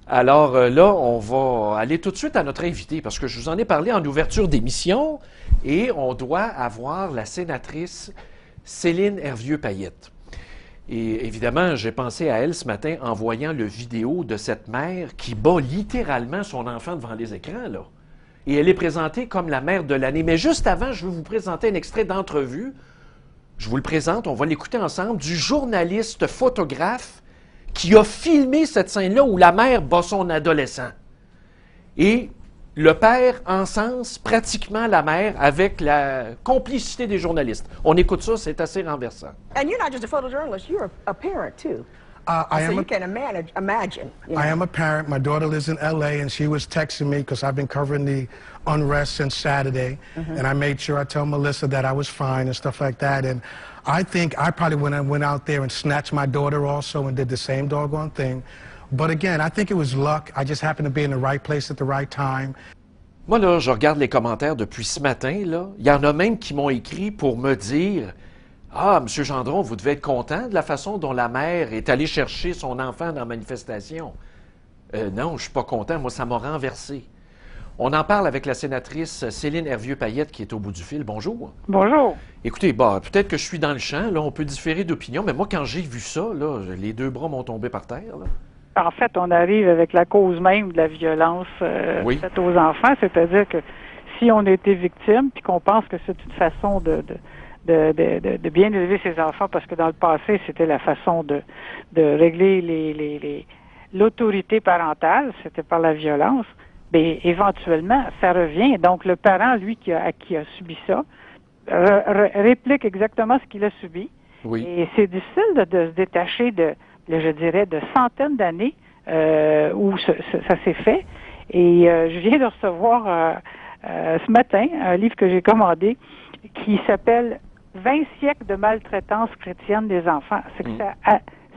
Alors là, on va aller tout de suite à notre invité parce que je vous en ai parlé en ouverture d'émission et on doit avoir la sénatrice Céline Hervieux-Payette. Et évidemment, j'ai pensé à elle ce matin en voyant le vidéo de cette mère qui bat littéralement son enfant devant les écrans, là. Et elle est présentée comme la mère de l'année. Mais juste avant, je vais vous présenter un extrait d'entrevue. Je vous le présente, on va l'écouter ensemble, du journaliste photographe qui a filmé cette scène-là où la mère bat son adolescent. Et le père encense pratiquement la mère avec la complicité des journalistes. On écoute ça, c'est assez renversant. And you're not just a photojournalist, you're a parent too. I So am you a, can imagine. You know. I am a parent. My daughter lives in LA, and she was texting me because I've been covering the unrest since Saturday. And I made sure I tell Melissa that I was fine and stuff like that. And I think I probably went out there and snatched my daughter also and did the same doggone thing. But again, I think it was luck. I just happened to be in the right place at the right time. Moi, là, je regarde les commentaires depuis ce matin, là. Il y en a même qui m'ont écrit pour me dire « Ah, M. Gendron, vous devez être content de la façon dont la mère est allée chercher son enfant dans la manifestation. » Non, je ne suis pas content. Moi, ça m'a renversé. On en parle avec la sénatrice Céline Hervieux-Payette qui est au bout du fil. Bonjour. Bonjour. Écoutez, bah, peut-être que je suis dans le champ. Là, on peut différer d'opinion, mais moi, quand j'ai vu ça, là, les deux bras m'ont tombé par terre. Là. En fait, on arrive avec la cause même de la violence Oui. faite aux enfants, c'est-à-dire que si on a été victime, puis qu'on pense que c'est une façon de bien élever ses enfants, parce que dans le passé, c'était la façon de régler l'autorité parentale, c'était par la violence, bien, éventuellement, ça revient. Donc, le parent, lui, qui a subi ça, réplique exactement ce qu'il a subi. Oui. Et c'est difficile de se détacher je dirais, de centaines d'années où ça s'est fait. Et je viens de recevoir ce matin un livre que j'ai commandé qui s'appelle « 20 siècles de maltraitance chrétienne des enfants ». C'est que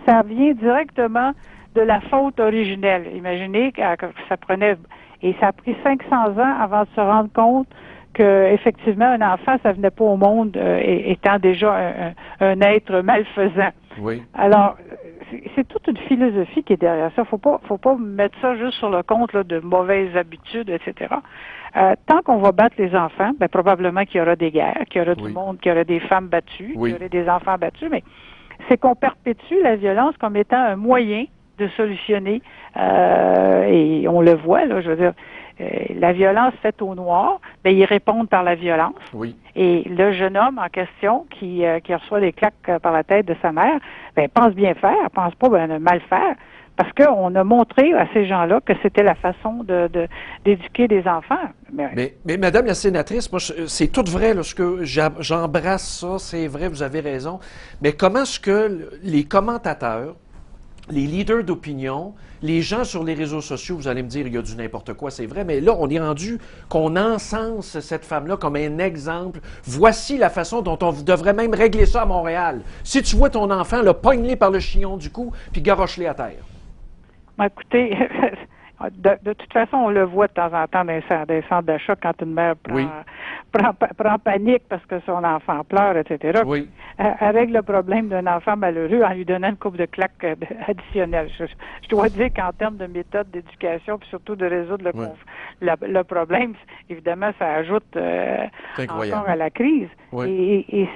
ça vient directement de la faute originelle. Imaginez que ça prenait... Et ça a pris 500 ans avant de se rendre compte que effectivement un enfant, ça venait pas au monde étant déjà un être malfaisant. Oui. Alors, c'est toute une philosophie qui est derrière ça. Faut pas mettre ça juste sur le compte là, de mauvaises habitudes, etc. Tant qu'on va battre les enfants, ben, probablement qu'il y aura des guerres, qu'il y aura du monde, qu'il y aura des femmes battues, qu'il y aura des enfants battus, mais c'est qu'on perpétue la violence comme étant un moyen de solutionner, et on le voit, là, je veux dire, la violence faite au noir, ben, ils répondent par la violence. Oui. Et le jeune homme en question qui reçoit des claques par la tête de sa mère, ben, pense bien faire, pense pas mal faire, parce qu'on a montré à ces gens-là que c'était la façon d'éduquer des enfants. Mais Madame la sénatrice, moi, c'est tout vrai, là, ce que j'embrasse ça, c'est vrai, vous avez raison. Mais comment est-ce que les commentateurs, les leaders d'opinion, les gens sur les réseaux sociaux, vous allez me dire, il y a du n'importe quoi, c'est vrai, mais là, on est rendu qu'on encense cette femme-là comme un exemple. Voici la façon dont on devrait même régler ça à Montréal. Si tu vois ton enfant, pogne-le par le chignon du cou, puis garoche-le à terre. Écoutez, de toute façon, on le voit de temps en temps dans les centres d'achat quand une mère prend panique parce que son enfant pleure, etc. Oui. Elle règle le problème d'un enfant malheureux en lui donnant une coupe de claques additionnelle. Je dois dire qu'en termes de méthode d'éducation, puis surtout de résoudre le problème, évidemment, ça ajoute encore à la crise. Oui.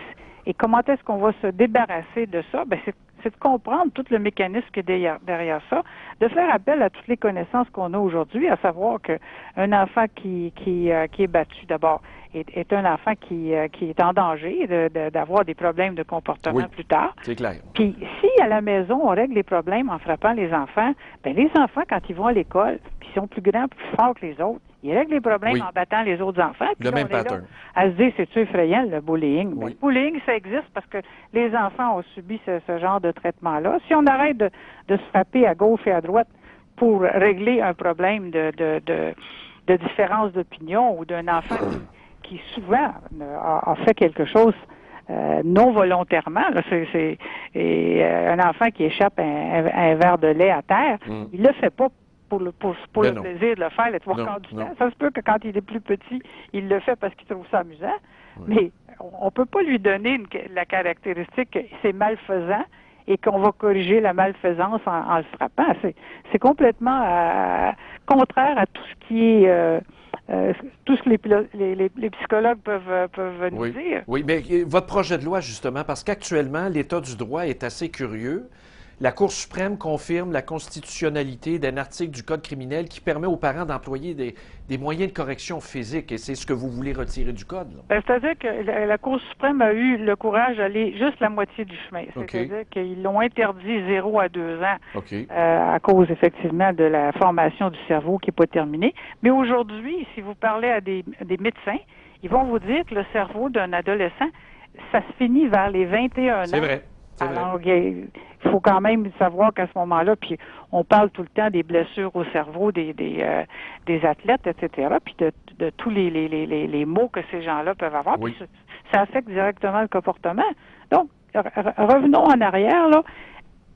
Et comment est-ce qu'on va se débarrasser de ça? Ben, c'est de comprendre tout le mécanisme qui est derrière ça, de faire appel à toutes les connaissances qu'on a aujourd'hui, à savoir qu'un enfant qui est battu d'abord est un enfant qui est en danger d'avoir des problèmes de comportement plus tard. C'est clair. Puis si à la maison on règle les problèmes en frappant les enfants, ben les enfants quand ils vont à l'école, puis ils sont plus grands, plus forts que les autres, ils règlent les problèmes en battant les autres enfants. Le même pattern. À se dire, c'est-tu effrayant, le bullying? Oui. Le bullying, ça existe parce que les enfants ont subi ce genre de traitement-là. Si on arrête de se frapper à gauche et à droite pour régler un problème de différence d'opinion ou d'un enfant qui souvent a fait quelque chose non volontairement, là, c'est un enfant qui échappe un verre de lait à terre, il le fait pas pour le plaisir de le faire les trois quarts du temps. Ça se peut que quand il est plus petit, il le fait parce qu'il trouve ça amusant, mais on peut pas lui donner la caractéristique que c'est malfaisant et qu'on va corriger la malfaisance en le frappant. C'est complètement contraire à tout ce qui est tout ce que les psychologues peuvent nous dire. Oui, mais votre projet de loi, justement, parce qu'actuellement, l'état du droit est assez curieux. La Cour suprême confirme la constitutionnalité d'un article du Code criminel qui permet aux parents d'employer des moyens de correction physique, et c'est ce que vous voulez retirer du Code. C'est-à-dire que la Cour suprême a eu le courage d'aller juste la moitié du chemin. C'est-à-dire qu'ils l'ont interdit 0 à 2 ans à cause, effectivement, de la formation du cerveau qui n'est pas terminée. Mais aujourd'hui, si vous parlez à des médecins, ils vont vous dire que le cerveau d'un adolescent, ça se finit vers les 21 ans. C'est vrai. Alors, il faut quand même savoir qu'à ce moment-là, puis on parle tout le temps des blessures au cerveau des athlètes, etc., puis de tous les maux que ces gens-là peuvent avoir. Oui. Puis ça affecte directement le comportement. Donc, revenons en arrière, là.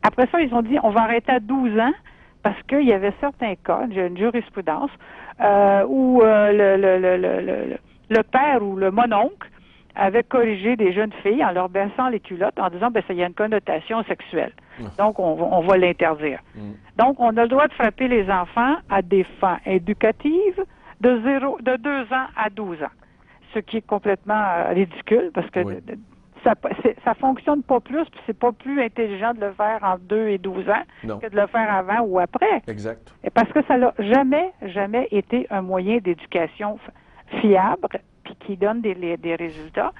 Après ça, ils ont dit, on va arrêter à 12 ans, parce qu'il y avait certains cas, une jurisprudence, où le père ou le mononcle avait corrigé des jeunes filles en leur baissant les culottes en disant ça y a une connotation sexuelle. Donc, on va l'interdire. Donc, on a le droit de frapper les enfants à des fins éducatives de 2 ans à 12 ans. Ce qui est complètement ridicule parce que ça fonctionne pas plus, puis c'est pas plus intelligent de le faire entre 2 et 12 ans que de le faire avant ou après. Exact. Et parce que ça n'a jamais été un moyen d'éducation fiable puis qui donne des résultats.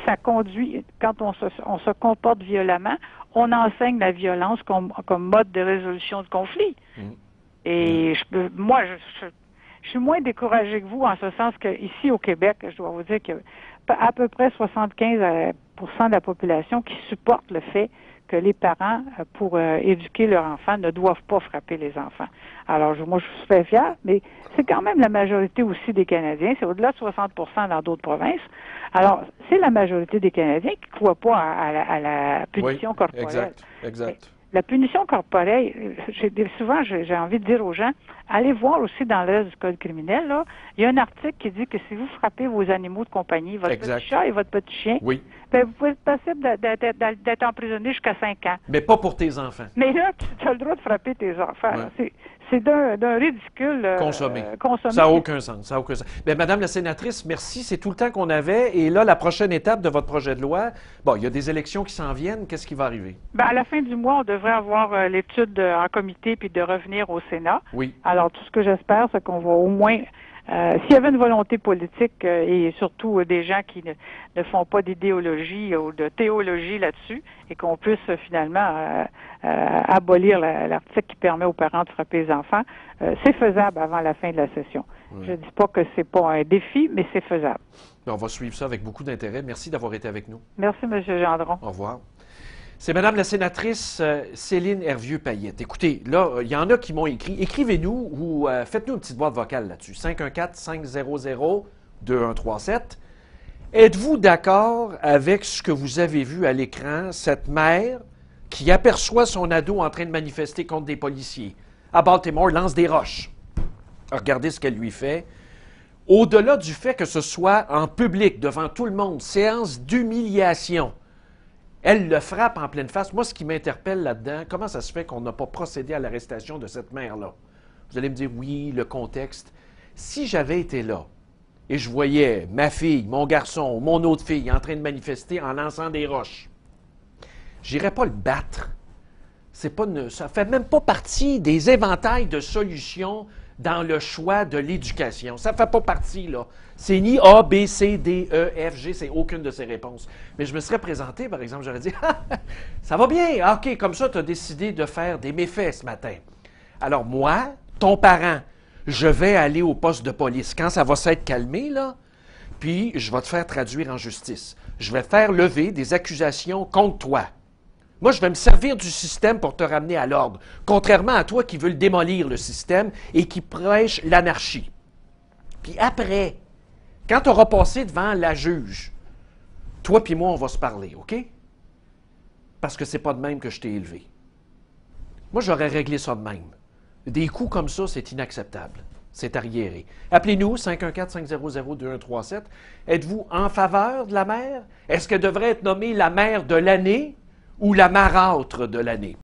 Ça conduit, quand on se comporte violemment, on enseigne la violence comme mode de résolution de conflit. Et moi, je suis moins découragée que vous en ce sens qu'ici au Québec, je dois vous dire qu'il y a à peu près 75% de la population qui supporte le fait que les parents, pour éduquer leurs enfants, ne doivent pas frapper les enfants. Alors, moi, je suis très fière, mais c'est quand même la majorité aussi des Canadiens. C'est au-delà de 60% dans d'autres provinces. Alors, c'est la majorité des Canadiens qui ne croient pas à la punition corporelle. Exact. La punition corporelle, souvent, j'ai envie de dire aux gens, allez voir aussi dans le reste du Code criminel, là, il y a un article qui dit que si vous frappez vos animaux de compagnie, votre petit chat et votre petit chien, ben, vous pouvez être possible d'être emprisonné jusqu'à 5 ans. Mais pas pour tes enfants. Mais là, tu as le droit de frapper tes enfants. C'est d'un ridicule consommé. Ça n'a aucun sens. Bien, Madame la sénatrice, merci. C'est tout le temps qu'on avait. Et là, la prochaine étape de votre projet de loi, bon, il y a des élections qui s'en viennent. Qu'est-ce qui va arriver? Ben, à la fin du mois, on devrait avoir l'étude en comité puis de revenir au Sénat. Oui. Alors, tout ce que j'espère, c'est qu'on va au moins... s'il y avait une volonté politique et surtout des gens qui ne font pas d'idéologie ou de théologie là-dessus et qu'on puisse finalement abolir l'article qui permet aux parents de frapper les enfants, c'est faisable avant la fin de la session. Je ne dis pas que c'est pas un défi, mais c'est faisable. On va suivre ça avec beaucoup d'intérêt. Merci d'avoir été avec nous. Merci, M. Gendron. Au revoir. C'est Madame la sénatrice Céline Hervieux-Payette. Écoutez, là, il y en a qui m'ont écrit. Écrivez-nous ou faites-nous une petite boîte vocale là-dessus. 514-500-2137. Êtes-vous d'accord avec ce que vous avez vu à l'écran, cette mère qui aperçoit son ado en train de manifester contre des policiers à Baltimore, lance des roches? Regardez ce qu'elle lui fait. Au-delà du fait que ce soit en public, devant tout le monde, séance d'humiliation, elle le frappe en pleine face. Moi, ce qui m'interpelle là-dedans, comment ça se fait qu'on n'a pas procédé à l'arrestation de cette mère-là? Vous allez me dire, oui, le contexte. Si j'avais été là et je voyais ma fille, mon garçon ou mon autre fille en train de manifester en lançant des roches, j'irais pas le battre. Ça fait même pas partie des éventails de solutions dans le choix de l'éducation. Ça ne fait pas partie, là. C'est ni A, B, C, D, E, F, G, c'est aucune de ces réponses. Mais je me serais présenté, par exemple, j'aurais dit, ça va bien, OK, comme ça, tu as décidé de faire des méfaits ce matin. Alors moi, ton parent, je vais aller au poste de police. Quand ça va s'être calmé, là, puis je vais te faire traduire en justice. Je vais faire lever des accusations contre toi. Moi, je vais me servir du système pour te ramener à l'ordre, contrairement à toi qui veux le démolir, le système, et qui prêche l'anarchie. Puis après, quand tu auras passé devant la juge, toi puis moi, on va se parler, OK? Parce que c'est pas de même que je t'ai élevé. Moi, j'aurais réglé ça de même. Des coups comme ça, c'est inacceptable. C'est arriéré. Appelez-nous, 514-500-2137. Êtes-vous en faveur de la mère? Est-ce qu'elle devrait être nommée la mère de l'année? ou la marâtre de l'année.